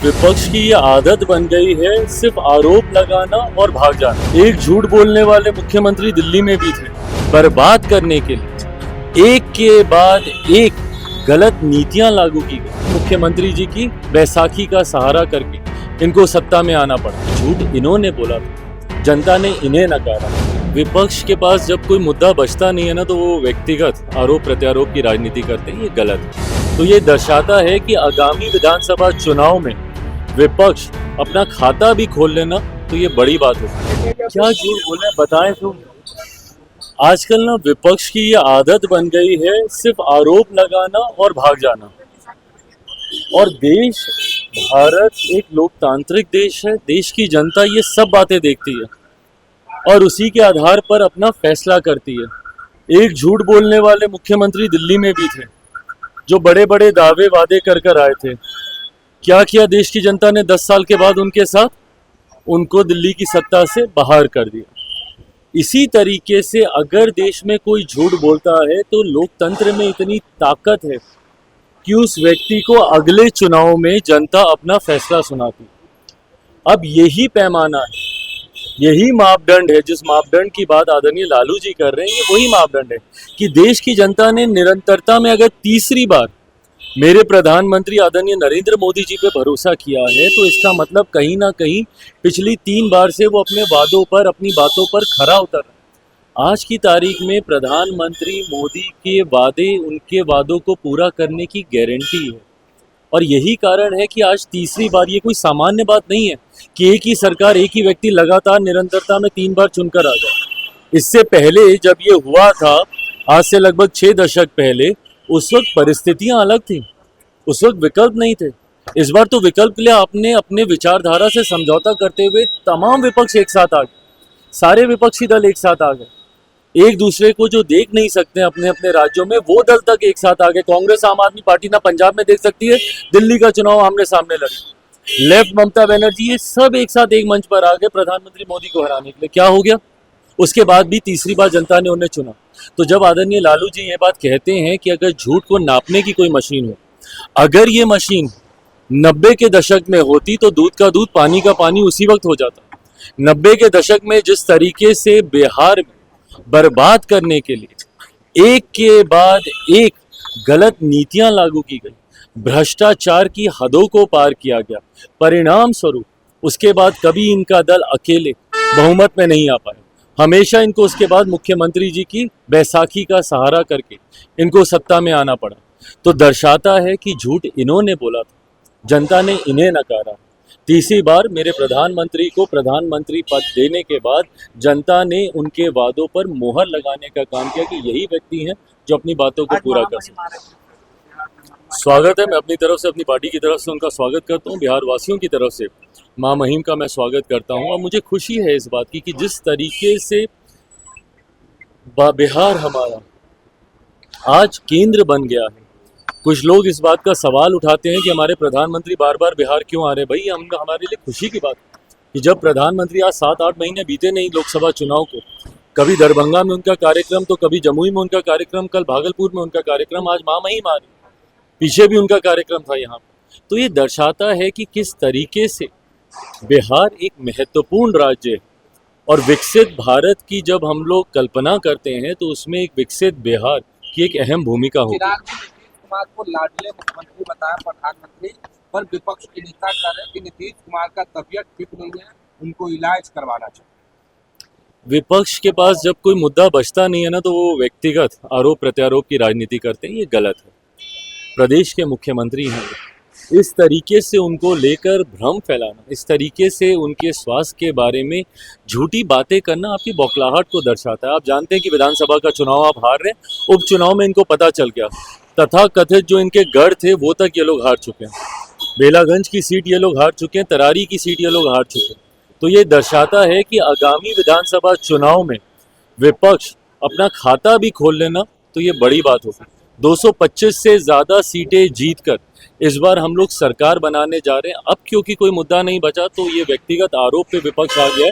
विपक्ष की ये आदत बन गई है सिर्फ आरोप लगाना और भाग जाना। एक झूठ बोलने वाले मुख्यमंत्री दिल्ली में भी थे, बर्बाद करने के लिए एक के बाद एक गलत नीतियां लागू की गई। मुख्यमंत्री जी की बैसाखी का सहारा करके इनको सत्ता में आना पड़ा। झूठ इन्होंने बोला था, जनता ने इन्हें नकारा। विपक्ष के पास जब कोई मुद्दा बचता नहीं है ना, तो वो व्यक्तिगत आरोप प्रत्यारोप की राजनीति करते हैं। ये गलत है। तो ये दर्शाता है कि आगामी विधानसभा चुनाव में विपक्ष अपना खाता भी खोल लेना तो ये बड़ी बात होगी। क्या झूठ बोले बताएं तो। आजकल ना विपक्ष की ये आदत बन गई है सिर्फ आरोप लगाना और भाग जाना। और देश भारत एक लोकतांत्रिक देश है। देश की जनता ये सब बातें देखती है और उसी के आधार पर अपना फैसला करती है। एक झूठ बोलने वाले मुख्यमंत्री दिल्ली में भी थे, जो बड़े बड़े दावे वादे कर आए थे। क्या किया देश की जनता ने 10 साल के बाद उनके साथ? उनको दिल्ली की सत्ता से बाहर कर दिया। इसी तरीके से अगर देश में कोई झूठ बोलता है तो लोकतंत्र में इतनी ताकत है कि उस व्यक्ति को अगले चुनाव में जनता अपना फैसला सुनाती। अब यही पैमाना है, यही मापदंड है। जिस मापदंड की बात आदरणीय लालू जी कर रहे हैं, ये वही मापदंड है कि देश की जनता ने निरंतरता में अगर तीसरी बार मेरे प्रधानमंत्री आदरणीय नरेंद्र मोदी जी पे भरोसा किया है, तो इसका मतलब कहीं ना कहीं पिछली 3 बार से वो अपने वादों पर, अपनी बातों पर खरा उतर रहा है। आज की तारीख में प्रधानमंत्री मोदी के वादे, उनके वादों को पूरा करने की गारंटी है। और यही कारण है कि आज तीसरी बार, ये कोई सामान्य बात नहीं है कि एक ही सरकार, एक ही व्यक्ति लगातार निरंतरता में 3 बार चुनकर आ जाए। इससे पहले जब ये हुआ था, आज से लगभग 6 दशक पहले, उस वक्त परिस्थितियां अलग थी, उस वक्त विकल्प नहीं थे। इस बार तो विकल्प के लिए आपने अपने विचारधारा से समझौता करते हुए तमाम विपक्ष एक साथ आ गए, सारे विपक्षी दल एक साथ आ गए। एक दूसरे को जो देख नहीं सकते अपने अपने राज्यों में, वो दल तक एक साथ आ गए। कांग्रेस आम आदमी पार्टी ना पंजाब में देख सकती है, दिल्ली का चुनाव आमने सामने लड़ी। लेफ्ट ममता बनर्जी, ये सब एक साथ एक मंच पर आ गए प्रधानमंत्री मोदी को हराने के लिए। क्या हो गया? उसके बाद भी तीसरी बार जनता ने उन्हें चुना। तो जब आदरणीय लालू जी ये बात कहते हैं कि अगर झूठ को नापने की कोई मशीन हो, अगर ये मशीन 90 के दशक में होती तो दूध का दूध, पानी का पानी उसी वक्त हो जाता। 90 के दशक में जिस तरीके से बिहार में बर्बाद करने के लिए एक के बाद एक गलत नीतियां लागू की गई, भ्रष्टाचार की हदों को पार किया गया, परिणाम स्वरूप उसके बाद कभी इनका दल अकेले बहुमत में नहीं आ पाया। हमेशा इनको उसके बाद मुख्यमंत्री जी की बैसाखी का सहारा करके इनको सत्ता में आना पड़ा। तो दर्शाता है कि झूठ इन्होंने बोला था, जनता ने इन्हें नकारा। तीसरी बार मेरे प्रधानमंत्री को प्रधानमंत्री पद देने के बाद जनता ने उनके वादों पर मोहर लगाने का काम किया कि यही व्यक्ति हैं जो अपनी बातों को पूरा कर सकते। स्वागत है, मैं अपनी तरफ से, अपनी पार्टी की तरफ से उनका स्वागत करता हूँ। बिहार वासियों की तरफ से माँ महिम का मैं स्वागत करता हूँ। और मुझे खुशी है इस बात की कि जिस तरीके से बिहार हमारा आज केंद्र बन गया है। कुछ लोग इस बात का सवाल उठाते हैं कि हमारे प्रधानमंत्री बार बार बिहार क्यों आ रहे हैं। भाई, हमारे लिए खुशी की बात है कि जब प्रधानमंत्री, आज 7-8 महीने बीते नहीं लोकसभा चुनाव को, कभी दरभंगा में उनका कार्यक्रम, तो कभी जमुई में उनका कार्यक्रम, कल भागलपुर में उनका कार्यक्रम, आज माँ महिम आ रही, पीछे भी उनका कार्यक्रम था यहाँ। तो ये दर्शाता है कि किस तरीके से बिहार एक महत्वपूर्ण राज्य है। और विकसित भारत की जब हम लोग कल्पना करते हैं तो उसमें एक विकसित बिहार की एक अहम भूमिका होगी। कुमार को लाडले मुख्यमंत्री बताया प्रधानमंत्री, पर विपक्ष के नेता कह रहे हैं कि नीतीश कुमार का तबीयत ठीक नहीं है, उनको इलाज करवाना चाहिए। विपक्ष के पास जब कोई मुद्दा बचता नहीं है ना, तो वो व्यक्तिगत आरोप प्रत्यारोप की राजनीति करते हैं। ये गलत है। प्रदेश के मुख्यमंत्री हैं, इस तरीके से उनको लेकर भ्रम फैलाना, इस तरीके से उनके स्वास्थ्य के बारे में झूठी बातें करना आपकी बौखलाहट को दर्शाता है। आप जानते हैं कि विधानसभा का चुनाव आप हार रहे हैं, उपचुनाव में इनको पता चल गया, तथा कथित जो इनके गढ़ थे वो तक ये लोग हार चुके हैं। बेलागंज की सीट ये लोग हार चुके हैं, तरारी की सीट ये लोग हार चुके हैं। तो ये दर्शाता है कि आगामी विधानसभा चुनाव में विपक्ष अपना खाता भी खोल लेना तो ये बड़ी बात होगी। 225 से ज़्यादा सीटें जीतकर इस बार हम लोग सरकार बनाने जा रहे हैं। अब क्योंकि कोई मुद्दा नहीं बचा तो ये व्यक्तिगत आरोप पे विपक्ष आ गया है,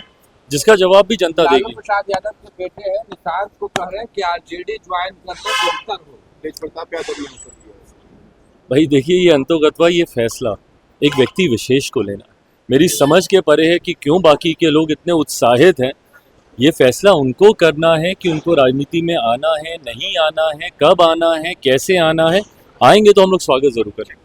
जिसका जवाब भी जनता देगी। लालू प्रसाद यादव के बेटे हैं निशांत को कह रहे हैं कि आरजेडी ज्वाइन कर लो, बेहतर हो। तेज प्रताप यादव ने भाई देखिए, ये अंतोगत्वा ये फैसला एक व्यक्ति विशेष को लेना मेरी समझ के परे है कि क्यों बाकी के लोग इतने उत्साहित हैं। ये फैसला उनको करना है कि उनको राजनीति में आना है, नहीं आना है, कब आना है, कैसे आना है। आएंगे तो हम लोग स्वागत जरूर करेंगे।